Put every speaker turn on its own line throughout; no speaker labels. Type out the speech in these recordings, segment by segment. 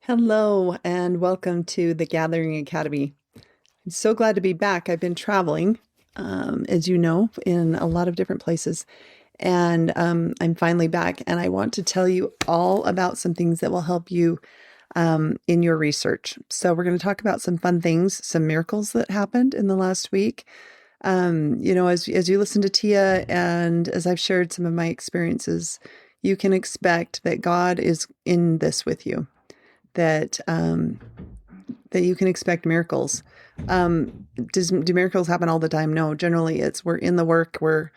Hello and welcome to the Gathering Academy. I'm so glad to be back. I've been traveling, as you know, in a lot of different places, and I'm finally back. And I want to tell you all about some things that will help you in your research. So we're going to talk about some fun things, some miracles that happened in the last week. As you listen to Tia and as I've shared some of my experiences, you can expect that God is in this with you. That you can expect miracles. Do miracles happen all the time? No, generally we're in the work, we're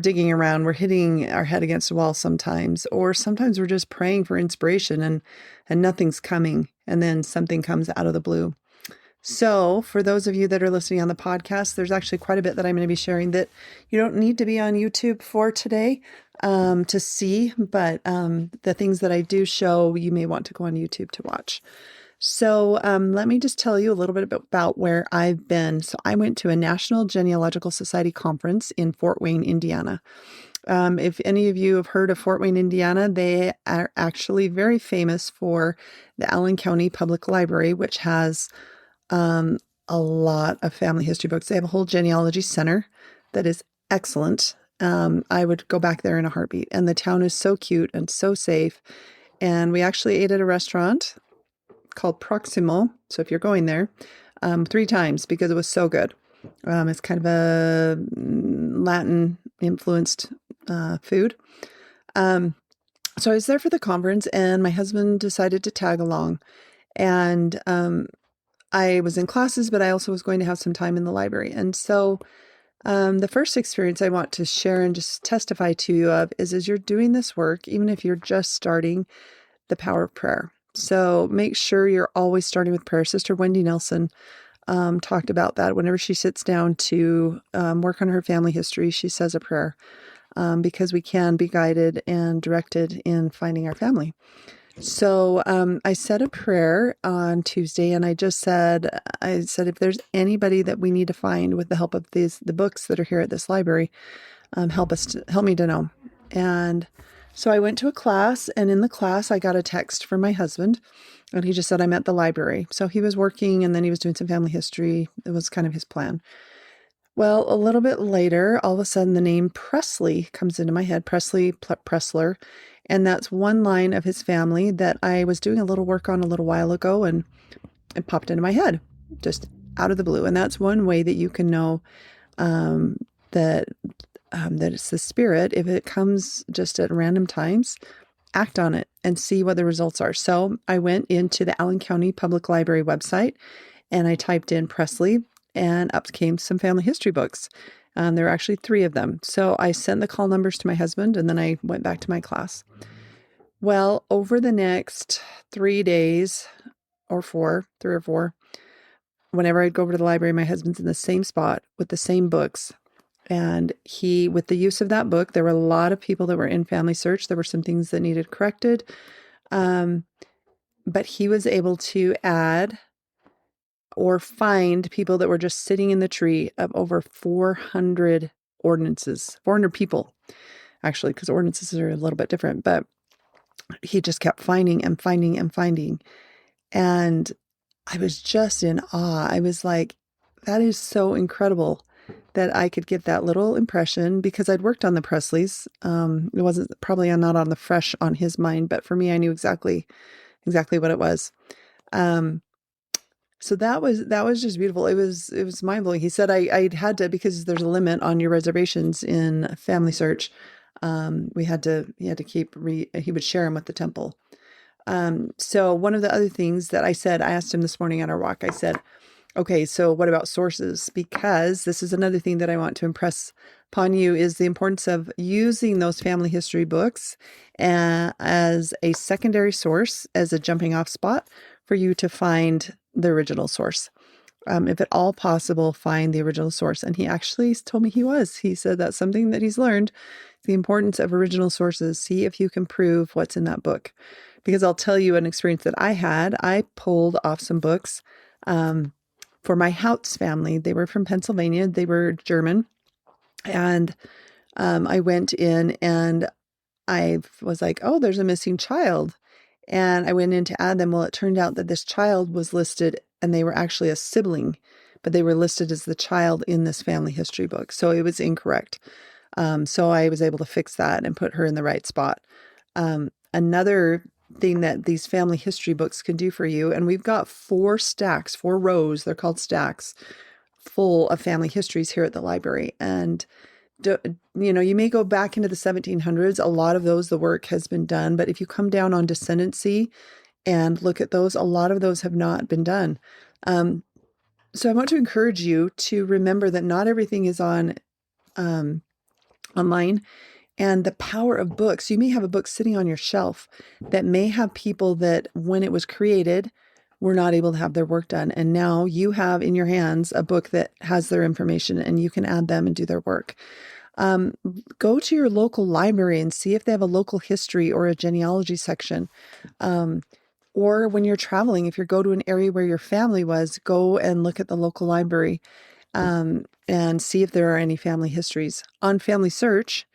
digging around, we're hitting our head against a wall sometimes, or sometimes we're just praying for inspiration and nothing's coming, and then something comes out of the blue. So for those of you that are listening on the podcast, there's actually quite a bit that I'm going to be sharing that you don't need to be on YouTube for today to see, but the things that I do show, you may want to go on YouTube to watch. So let me just tell you a little bit about where I've been. So I went to a National Genealogical Society conference in Fort Wayne, Indiana. If any of you have heard of Fort Wayne, Indiana, they are actually very famous for the Allen County Public Library, which has a lot of family history books. They have a whole genealogy center that is excellent. I would go back there in a heartbeat. And the town is so cute and so safe. And we actually ate at a restaurant called Proximo. So if you're going there, 3 times because it was so good. It's kind of a Latin influenced food. So I was there for the conference and my husband decided to tag along. And I was in classes, but I also was going to have some time in the library. And so the first experience I want to share and just testify to you of is as you're doing this work, even if you're just starting, the power of prayer. So make sure you're always starting with prayer. Sister Wendy Nelson talked about that. Whenever she sits down to work on her family history, she says a prayer because we can be guided and directed in finding our family. So I said a prayer on Tuesday, and I said, if there's anybody that we need to find with the help of the books that are here at this library, help me to know. And so I went to a class, and in the class, I got a text from my husband, and he just said, I'm at the library. So he was working, and then he was doing some family history. It was kind of his plan. Well, a little bit later, all of a sudden, the name Presley comes into my head, Pressler. And that's one line of his family that I was doing a little work on a little while ago, and it popped into my head, just out of the blue. And that's one way that you can know that it's the Spirit. If it comes just at random times, act on it and see what the results are. So I went into the Allen County Public Library website, and I typed in Presley, and up came some family history books. There were actually 3 of them. So I sent the call numbers to my husband, and then I went back to my class. Well, over the next 3 days or 3 or 4, whenever I'd go over to the library, my husband's in the same spot with the same books. And with the use of that book, there were a lot of people that were in family search. There were some things that needed corrected. But he was able to add or find people that were just sitting in the tree of over 400 ordinances, 400 people, actually, because ordinances are a little bit different, but he just kept finding and finding and finding. And I was just in awe. I was like, that is so incredible that I could get that little impression because I'd worked on the Presleys. It wasn't probably not on the fresh on his mind, but for me, I knew exactly what it was. So that was just beautiful. It was mind blowing. He said I had to, because there's a limit on your reservations in Family Search. He had to keep he would share them with the temple. So one of the other things that I asked him this morning on our walk, I said, okay, so what about sources? Because this is another thing that I want to impress upon you is the importance of using those family history books as a secondary source, as a jumping off spot for you to find the original source. If at all possible, find the original source. And he actually told me he said that's something that he's learned, the importance of original sources. See if you can prove what's in that book. Because I'll tell you an experience that I had. I pulled off some books for my Houts family. They were from Pennsylvania. They were German. And I went in and I was like, oh, there's a missing child. And I went in to add them. Well, it turned out that this child was listed and they were actually a sibling, but they were listed as the child in this family history book. So it was incorrect. So I was able to fix that and put her in the right spot. Another thing that these family history books can do for you, and we've got 4 rows, they're called stacks, full of family histories here at the library. And you may go back into the 1700s. A lot of those, the work has been done. But if you come down on descendancy and look at those, a lot of those have not been done. So I want to encourage you to remember that not everything is on online. And the power of books. You may have a book sitting on your shelf that may have people that when it was created were not able to have their work done. And now you have in your hands a book that has their information and you can add them and do their work. Go to your local library and see if they have a local history or a genealogy section. Or when you're traveling, if you go to an area where your family was, go and look at the local library and see if there are any family histories. On Family Search,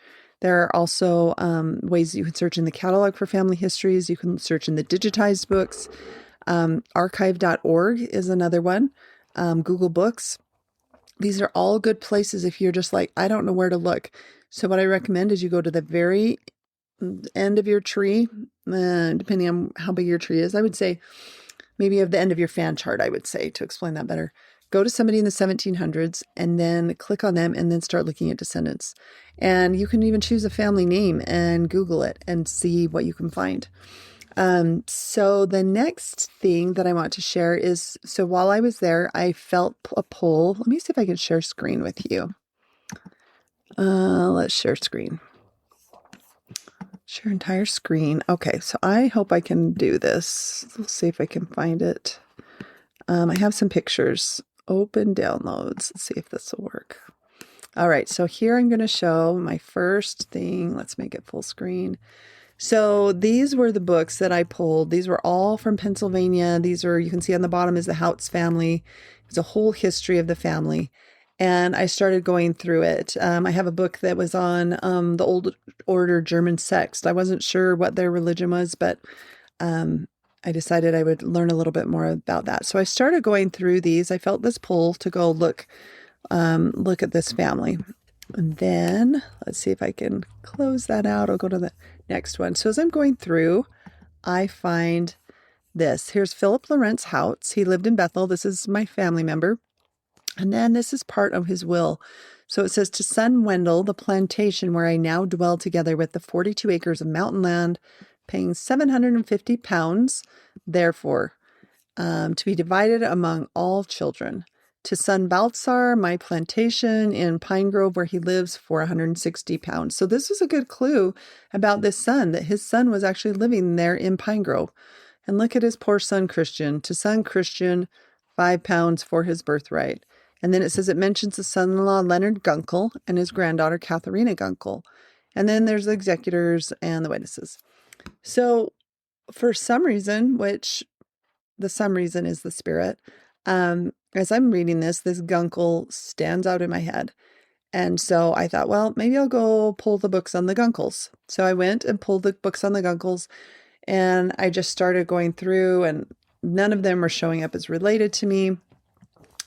there are also ways you can search in the catalog for family histories. You can search in the digitized books. Archive.org is another one. Google Books. These are all good places if you're just like, I don't know where to look. So what I recommend is you go to the very end of your tree, depending on how big your tree is. I would say maybe at the end of your fan chart, I would say, to explain that better. Go to somebody in the 1700s and then click on them and then start looking at descendants. And you can even choose a family name and Google it and see what you can find. So the next thing that I want to share is, so while I was there, I felt a pull. Let me see if I can share screen with you. Let's share screen. Share entire screen. Okay, so I hope I can do this. Let's see if I can find it. I have some pictures. Open downloads. Let's see if this will work. All right, so here I'm going to show my first thing. Let's make it full screen. So these were the books that I pulled. These were all from Pennsylvania. These are, you can see on the bottom is the Houts family. It's a whole history of the family. And I started going through it. I have a book that was on the Old Order German Sext. I wasn't sure what their religion was, but I decided I would learn a little bit more about that. So I started going through these. I felt this pull to go look at this family. And then let's see if I can close that out. I'll go to the next one. So as I'm going through, I find this. Here's Philip Lawrence Houts. He lived in Bethel. This is my family member. And then this is part of his will. So it says, to son Wendell, the plantation where I now dwell together with the 42 acres of mountain land, paying 750 pounds, therefore, to be divided among all children. To son Baltzar, my plantation in Pine Grove where he lives, for 160 pounds. So this was a good clue about this son, that his son was actually living there in Pine Grove. And look at his poor son Christian. To son Christian, 5 pounds for his birthright. And then it says it mentions the son-in-law Leonard Gunkel and his granddaughter Katharina Gunkel. And then there's the executors and the witnesses. So for some reason, which the some reason is the spirit, as I'm reading this Gunkel stands out in my head. And so I thought, well, maybe I'll go pull the books on the Gunkels. So I went and pulled the books on the Gunkels, and I just started going through, and none of them were showing up as related to me.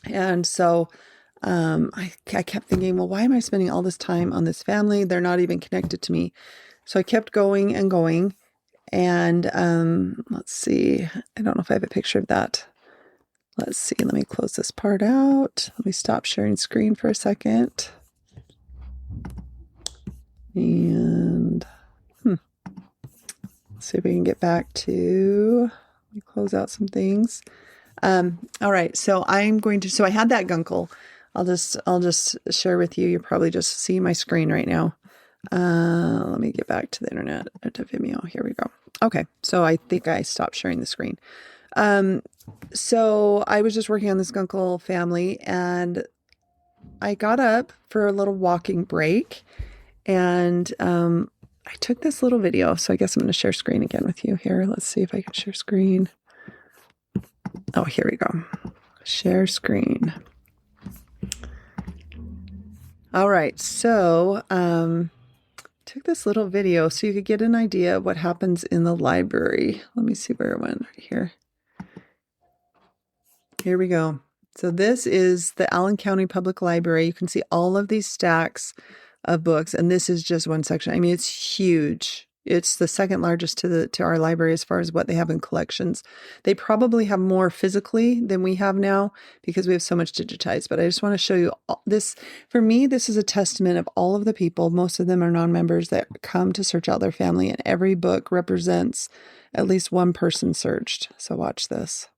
And so I kept thinking, well, why am I spending all this time on this family? They're not even connected to me. So I kept going and going. And let's see. I don't know if I have a picture of that. Let's see. Let me close this part out. Let me stop sharing screen for a second. And let's see if we can get back to, let me close out some things. All right. So I'm going to, so I had that Gunkel. I'll just share with you. You're probably just seeing my screen right now. Let me get back to the internet, to Vimeo. Here we go. Okay. So I think I stopped sharing the screen. So I was just working on this Gunkel family, and I got up for a little walking break, and, I took this little video. So I guess I'm going to share screen again with you here. Let's see if I can share screen. Oh, here we go. Share screen. All right. So, took this little video so you could get an idea of what happens in the library. Let me see where it went. Right here. Here we go. So this is the Allen County Public Library. You can see all of these stacks of books, and this is just one section. I mean, it's huge. It's the second largest to our library as far as what they have in collections. They probably have more physically than we have now because we have so much digitized. But I just want to show you this. For me, this is a testament of all of the people. Most of them are non-members that come to search out their family, and every book represents at least one person searched. So watch this.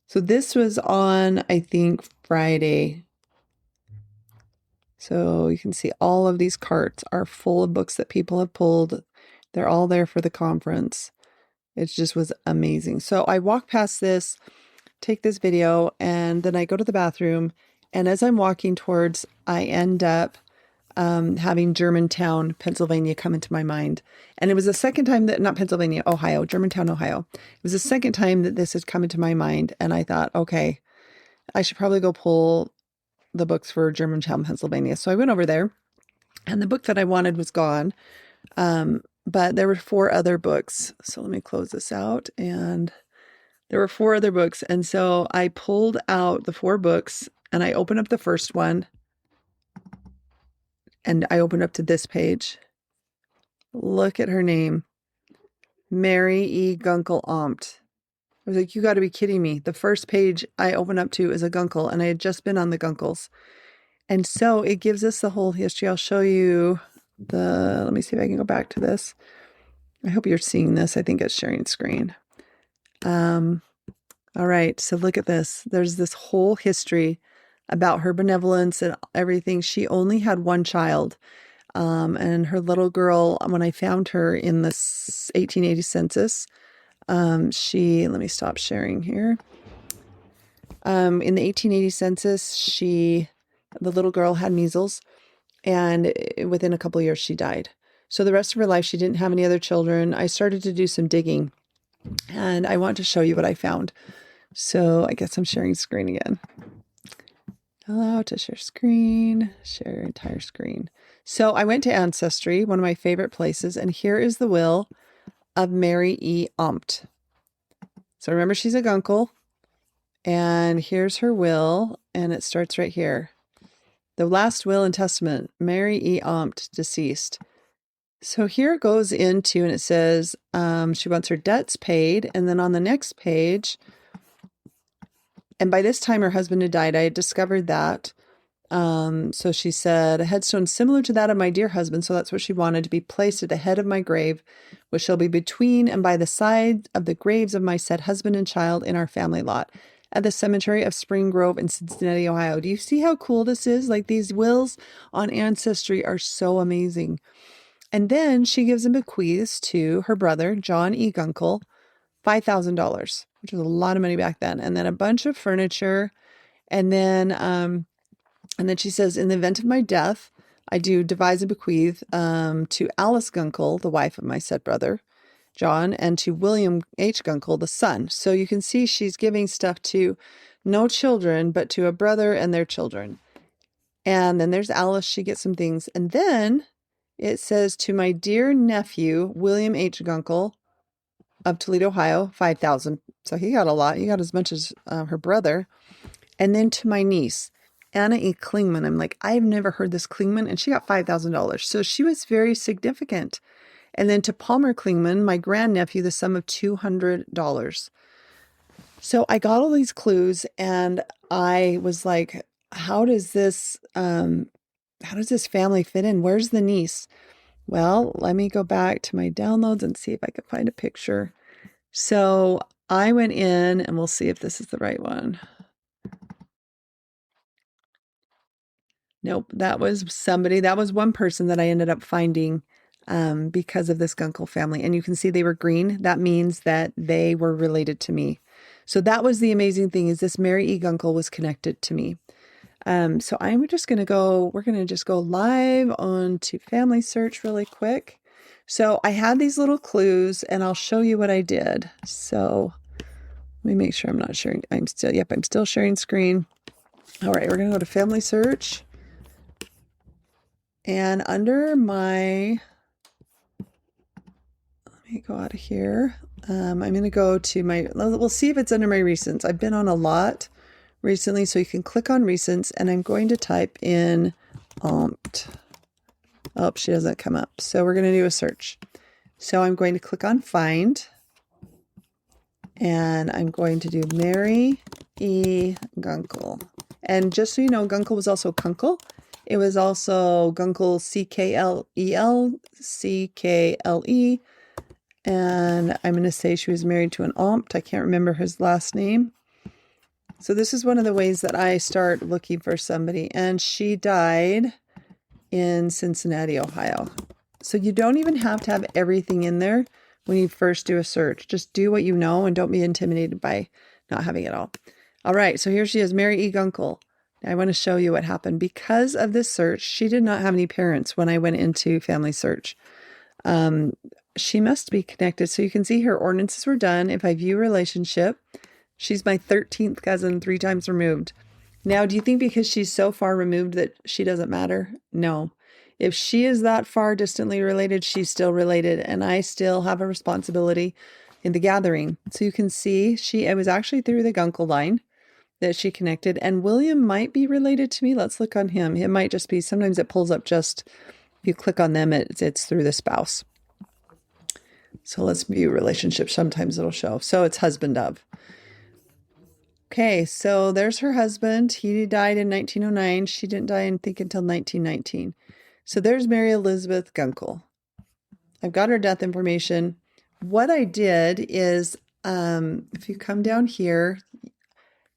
So this was on, I think, Friday. So you can see all of these carts are full of books that people have pulled. They're all there for the conference. It just was amazing. So I walk past this, take this video, and then I go to the bathroom. And as I'm walking towards, I end up having Germantown, Pennsylvania come into my mind. And it was the second time that, not Pennsylvania, Ohio, Germantown, Ohio. It was the second time that this had come into my mind. And I thought, okay, I should probably go pull the books for Germantown, Pennsylvania. So I went over there, and the book that I wanted was gone. But there were 4 other books. So let me close this out. And there were 4 other books. And so I pulled out the 4 books, and I opened up the first one. And I opened up to this page. Look at her name. Mary E. Gunkel Amt. I was like, you got to be kidding me. The first page I open up to is a Gunkel, and I had just been on the Gunkels. And so it gives us the whole history. I'll show you let me see if I can go back to this. I hope you're seeing this. I think it's sharing screen. All right, so look at this. There's this whole history about her benevolence and everything. She only had 1 child. And her little girl, when I found her in the 1880 census, let me stop sharing here. In the 1880 census, the little girl had measles, and within a couple of years, she died. So the rest of her life, she didn't have any other children. I started to do some digging, and I want to show you what I found. So I guess I'm sharing screen again. Allow to share screen, share entire screen. So I went to Ancestry, one of my favorite places, and here is the will of Mary E. Amt. So remember, she's a Gunkel, and here's her will, and it starts right here. The last will and testament, Mary E. Amt, deceased. So here it goes into, and it says she wants her debts paid, and then on the next page, and by this time her husband had died. I had discovered that. So she said, a headstone similar to that of my dear husband. So that's what she wanted, to be placed at the head of my grave, which shall be between and by the side of the graves of my said husband and child in our family lot at the cemetery of Spring Grove in Cincinnati, Ohio. Do you see how cool this is? Like, these wills on Ancestry are so amazing. And then she gives a bequeath to her brother, John E. Gunkel, $5,000, which was a lot of money back then. And then a bunch of furniture. And then she says, in the event of my death, I do devise a bequeath to Alice Gunkel, the wife of my said brother, John, and to William H. Gunkel, the son. So you can see she's giving stuff to no children, but to a brother and their children. And then there's Alice. She gets some things. And then it says, to my dear nephew, William H. Gunkel of Toledo, Ohio, $5,000. So he got a lot. He got as much as her brother. And then to my niece, Anna E. Klingman. I'm like, I've never heard this Klingman, and she got $5,000. So she was very significant. And then to Palmer Klingman, my grandnephew, the sum of $200. So I got all these clues, and I was like, how does this family fit in? Where's the niece? Well, let me go back to my downloads and see if I could find a picture. So I went in, and we'll see if this is the right one. Nope, that was one person that I ended up finding because of this Gunkel family. And you can see they were green. That means that they were related to me. So that was the amazing thing, is this Mary E. Gunkel was connected to me. So we're going to just go live on to Family Search really quick. So I had these little clues, and I'll show you what I did. So let me make sure I'm not sharing. I'm still sharing screen. All right, we're going to go to Family Search. And under my, let me go out of here. I'm going to go to we'll see if it's under my recents. I've been on a lot recently, so you can click on recents, and I'm going to type in Omt. Oh, she doesn't come up. So we're going to do a search. So I'm going to click on find, and I'm going to do Mary E. Gunkel. And just so you know, Gunkel was also Kunkel. It was also Gunkel, Cklel, Ckle. And I'm going to say she was married to an Omt. I can't remember his last name. So this is one of the ways that I start looking for somebody. And she died in Cincinnati, Ohio. So you don't even have to have everything in there when you first do a search. Just do what you know and don't be intimidated by not having it all. All right, so here she is, Mary E. Gunkel. I want to show you what happened. Because of this search, she did not have any parents when I went into Family Search. She must be connected. So you can see her ordinances were done. If I view relationship, she's my 13th cousin, 3 times removed. Now, do you think because she's so far removed that she doesn't matter? No. If she is that far distantly related, she's still related, and I still have a responsibility in the gathering. So you can see it was actually through the Gunkel line that she connected, and William might be related to me. Let's look on him. It might just be, sometimes it pulls up just, if you click on them, it's through the spouse. So let's view relationships. Sometimes it'll show. So it's husband of. Okay, so there's her husband. He died in 1909. She didn't die, I think, until 1919. So there's Mary Elizabeth Gunkel. I've got her death information. What I did is, if you come down here,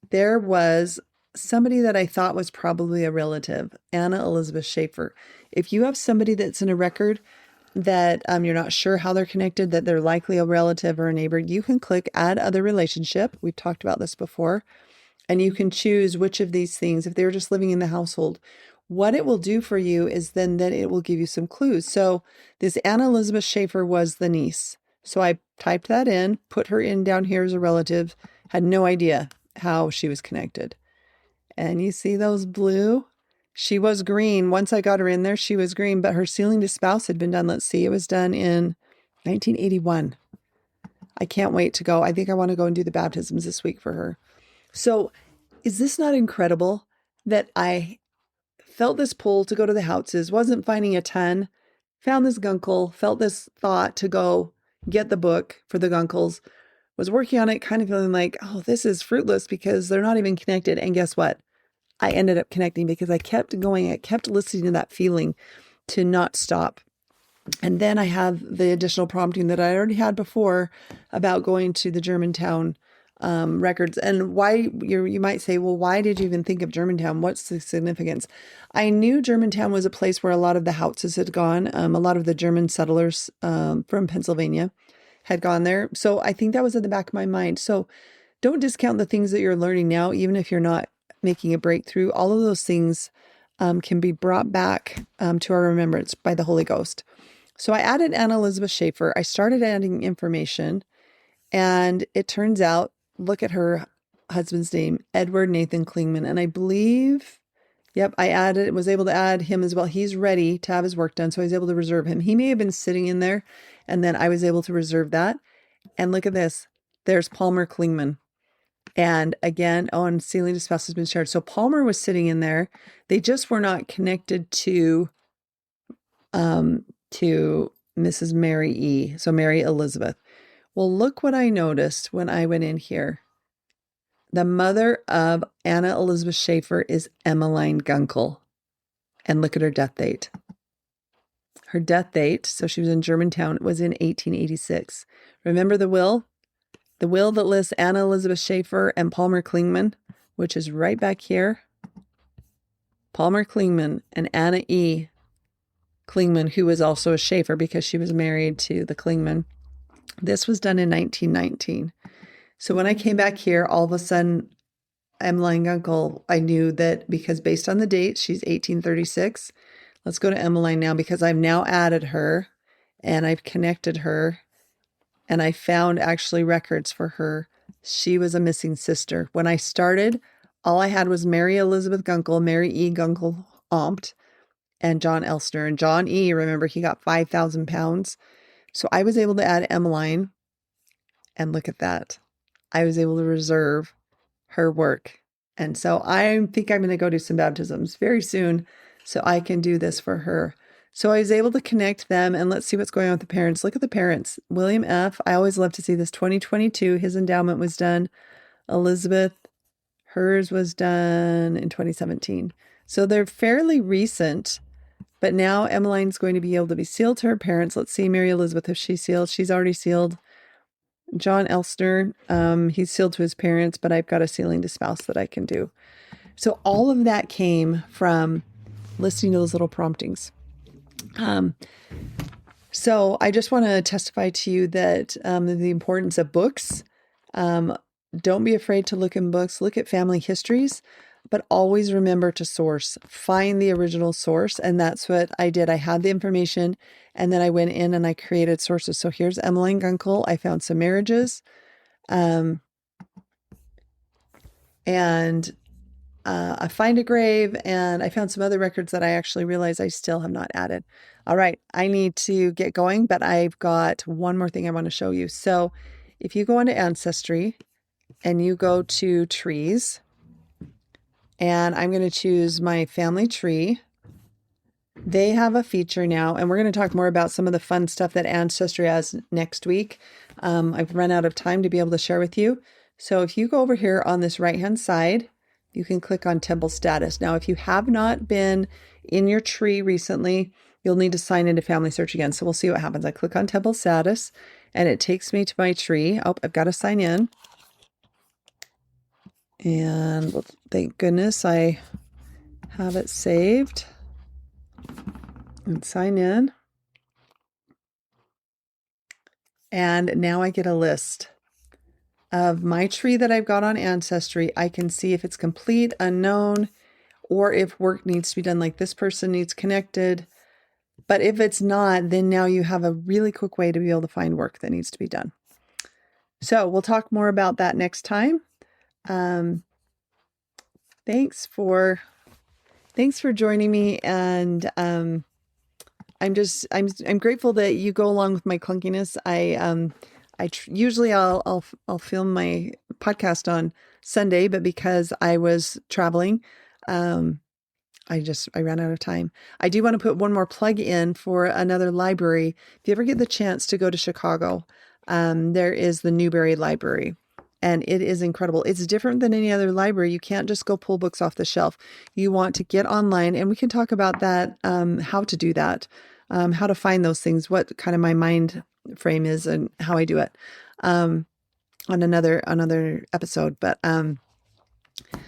there was somebody that I thought was probably a relative, Anna Elizabeth Schaefer. If you have somebody that's in a record that you're not sure how they're connected, that they're likely a relative or a neighbor, you can click add other relationship. We've talked about this before. And you can choose which of these things, if they were just living in the household. What it will do for you is then that it will give you some clues. So this Anna Elizabeth Schaefer was the niece. So I typed that in, put her in down here as a relative, had no idea how she was connected. And you see those blue? She was green. Once I got her in there, she was green, but her sealing to spouse had been done. Let's see, it was done in 1981. I can't wait to go. I think I want to go and do the baptisms this week for her. So is this not incredible that I felt this pull to go to the houses, wasn't finding a ton, found this Gunkel, felt this thought to go get the book for the Gunkels, was working on it, kind of feeling like, oh, this is fruitless because they're not even connected. And guess what? I ended up connecting because I kept going. I kept listening to that feeling to not stop. And then I have the additional prompting that I already had before about going to the Germantown records. And why, you might say, well, why did you even think of Germantown? What's the significance? I knew Germantown was a place where a lot of the houses had gone. A lot of the German settlers from Pennsylvania had gone there. So I think that was in the back of my mind. So don't discount the things that you're learning now, even if you're not making a breakthrough. All of those things can be brought back to our remembrance by the Holy Ghost. So I added Anna Elizabeth Schaefer. I started adding information, and it turns out, look at her husband's name, Edward Nathan Klingman. And I believe, yep, was able to add him as well. He's ready to have his work done, so I was able to reserve him. He may have been sitting in there, and then I was able to reserve that. And look at this. There's Palmer Klingman. And again, and sealing to spouse has been shared. So Palmer was sitting in there. They just were not connected to Mrs. Mary E. So Mary Elizabeth. Well, look what I noticed when I went in here. The mother of Anna Elizabeth Schaefer is Emmeline Gunkel. And look at her death date. Her death date, so she was in Germantown, was in 1886. Remember the will? The will that lists Anna Elizabeth Schaefer and Palmer Klingman, which is right back here. Palmer Klingman and Anna E. Klingman, who was also a Schaefer because she was married to the Klingman. This was done in 1919. So when I came back here, all of a sudden, Emmeline Gunkel, I knew that because based on the date, she's 1836. Let's go to Emmeline now because I've now added her and I've connected her. And I found actually records for her. She was a missing sister. When I started, all I had was Mary Elizabeth Gunkel, Mary E. Gunkel Omt. and John Elstner. And John E., remember, he got 5,000 pounds. So I was able to add Emmeline, and look at that. I was able to reserve her work. And so I think I'm going to go do some baptisms very soon so I can do this for her. So I was able to connect them, and let's see what's going on with the parents. Look at the parents. William F., I always love to see this. 2022, his endowment was done. Elizabeth, hers was done in 2017. So they're fairly recent, but now Emmeline's going to be able to be sealed to her parents. Let's see Mary Elizabeth, if she's sealed. She's already sealed. John Elstner, he's sealed to his parents, but I've got a sealing to spouse that I can do. So all of that came from listening to those little promptings. So I just want to testify to you that the importance of books. Don't be afraid to look in books. Look at family histories, but always remember to source. Find the original source, and that's what I did. I had the information, and then I went in and I created sources. So here's Emmeline Gunkel. I found some marriages, and I find a grave, and I found some other records that I actually realized I still have not added. All right, I need to get going, but I've got one more thing I want to show you. So if you go into Ancestry and you go to trees, and I'm going to choose my family tree. They have a feature now, and we're going to talk more about some of the fun stuff that Ancestry has next week. I've run out of time to be able to share with you. So if you go over here on this right-hand side, you can click on Temple Status. Now, if you have not been in your tree recently, you'll need to sign into Family Search again. So we'll see what happens. I click on Temple Status, and it takes me to my tree. Oh, I've got to sign in. And thank goodness I have it saved. And sign in. And now I get a list of my tree that I've got on Ancestry. I can see if it's complete, unknown, or if work needs to be done, like this person needs connected. But if it's not, then now you have a really quick way to be able to find work that needs to be done. So we'll talk more about that next time. Thanks for joining me, and I'm grateful that you go along with my clunkiness. Usually I'll film my podcast on Sunday, but because I was traveling, I ran out of time. I do want to put one more plug in for another library. If you ever get the chance to go to Chicago, there is the Newberry Library. And it is incredible. It's different than any other library. You can't just go pull books off the shelf. You want to get online, and we can talk about that, how to do that, how to find those things, what kind of my mind frame is and how I do it, on another episode. But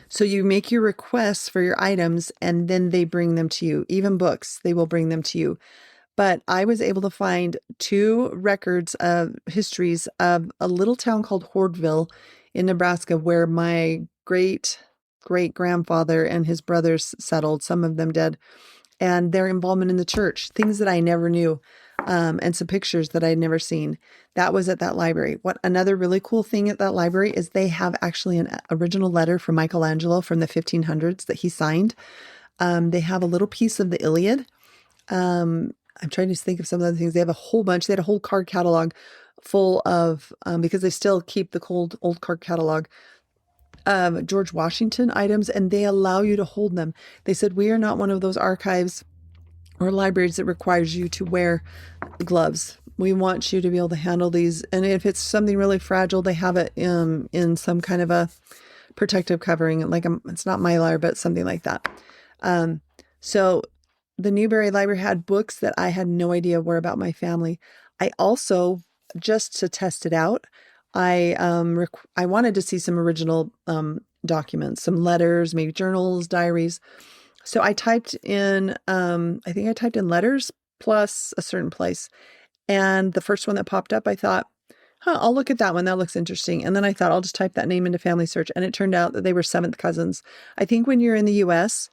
so you make your requests for your items, and then they bring them to you. Even books, they will bring them to you. But I was able to find 2 records of histories of a little town called Hordeville in Nebraska, where my great-great-grandfather and his brothers settled, some of them dead, and their involvement in the church, things that I never knew, and some pictures that I'd never seen. That was at that library. What another really cool thing at that library is they have actually an original letter from Michelangelo from the 1500s that he signed. They have a little piece of the Iliad. I'm trying to think of some of the things. They have a whole bunch. They had a whole card catalog full of, because they still keep the old card catalog, George Washington items, and they allow you to hold them. They said, we are not one of those archives or libraries that requires you to wear gloves. We want you to be able to handle these. And if it's something really fragile, they have it in some kind of a protective covering, like it's not Mylar, but something like that. So the Newberry Library had books that I had no idea were about my family. I also, just to test it out, I wanted to see some original documents, some letters, maybe journals, diaries. So I typed in, I think I typed in letters plus a certain place. And the first one that popped up, I thought, I'll look at that one. That looks interesting. And then I thought, I'll just type that name into Family Search. And it turned out that they were 7th cousins. I think when you're in the U.S.,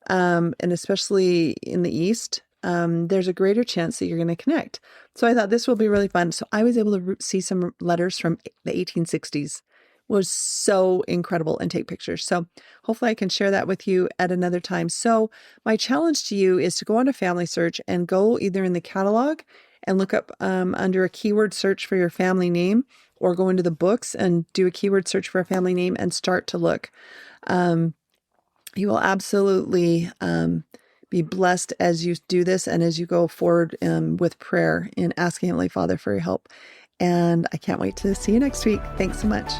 and especially in the East, there's a greater chance that you're going to connect. So I thought this will be really fun. So I was able to see some letters from the 1860s, was so incredible, and take pictures. So hopefully I can share that with you at another time. So my challenge to you is to go on a family search and go either in the catalog and look up under a keyword search for your family name, or go into the books and do a keyword search for a family name and start to look. You will absolutely be blessed as you do this and as you go forward with prayer in asking Heavenly Father for your help. And I can't wait to see you next week. Thanks so much.